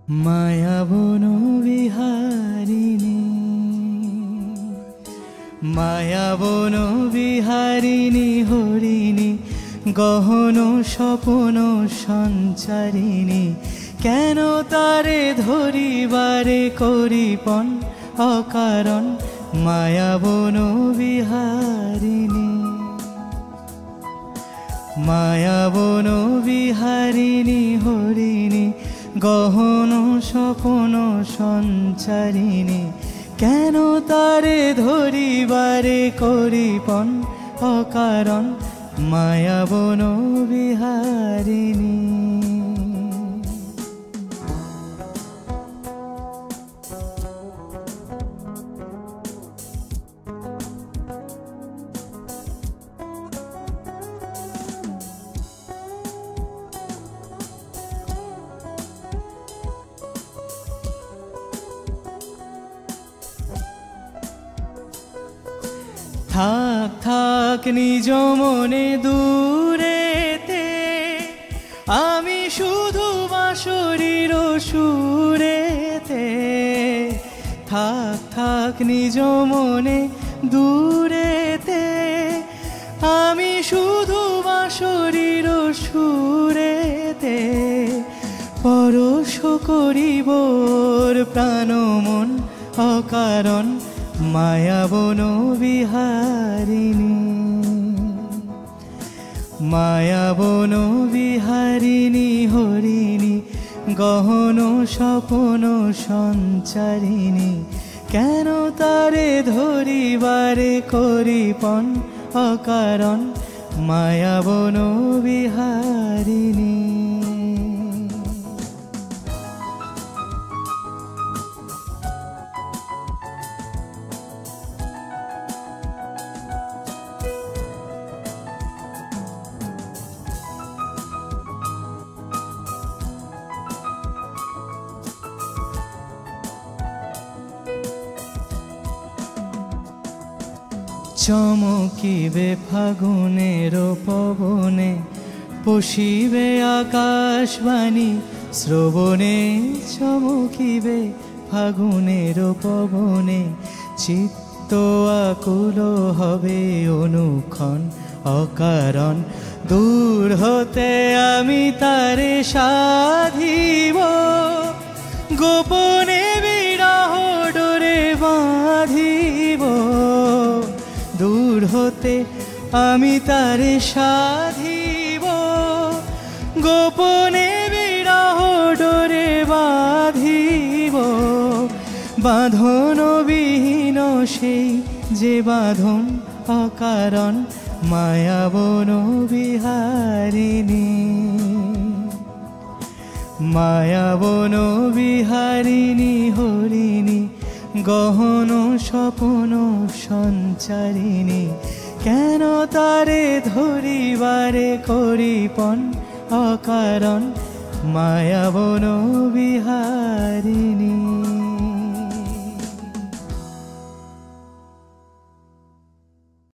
মায়াবন বিহারিণী, মায়াবন বিহারিণী হরিণী, গহন স্বপন সঞ্চারিণী। কেন তারে ধরিবারে করিপন অকারণ, মায়াবন বিহারিণী। মায়াবন বিহারিণী হরিণী, গহন স্বপন সঞ্চারিণী। কেন তারে ধরিবারে করিপন অকারণ, মায়াবন বিহারিণী। থাক থাক নিজ মনে দূরেতে, আমি শুধু বাঁশরীর সুরেতে। থাক থাক নিজ মনে দূরেতে, আমি শুধু বাঁশরীর সুরেতে। পরশ করিবর প্রাণ মন অকারণ, মায়াবন বিহারিণী। মায়াবন বিহারিণী হরিণী, গহন স্বপন সঞ্চারিণী। কেন তারে ধরিবারে করিপন অকারণ, মায়াবন বিহারিণী। চমকিবে ফাগুনের পবনে, পশিবে আকাশবাণী শ্রবণে। চমকিবে ফাগুনের পবনে, চিত্ত আকুল হবে অনুক্ষণ অকারণ। দূর হতে আমি তারে সাধিব, গোপনে বিরহ ডোরে বাঁধিব। দূর হতে আমি তারে সাধিব, গোপনে বিরহ ডোরে বাঁধিব। বাঁধন বিহীন সেই যে বাঁধন অকারণ, মায়াবন বিহারিণী। মায়াবন বিহারিণী হরিণী, গহন স্বপন সঞ্চারিণী। কেন তারে ধরিবারে করিপন অকারণ, মায়াবন বিহারিণী।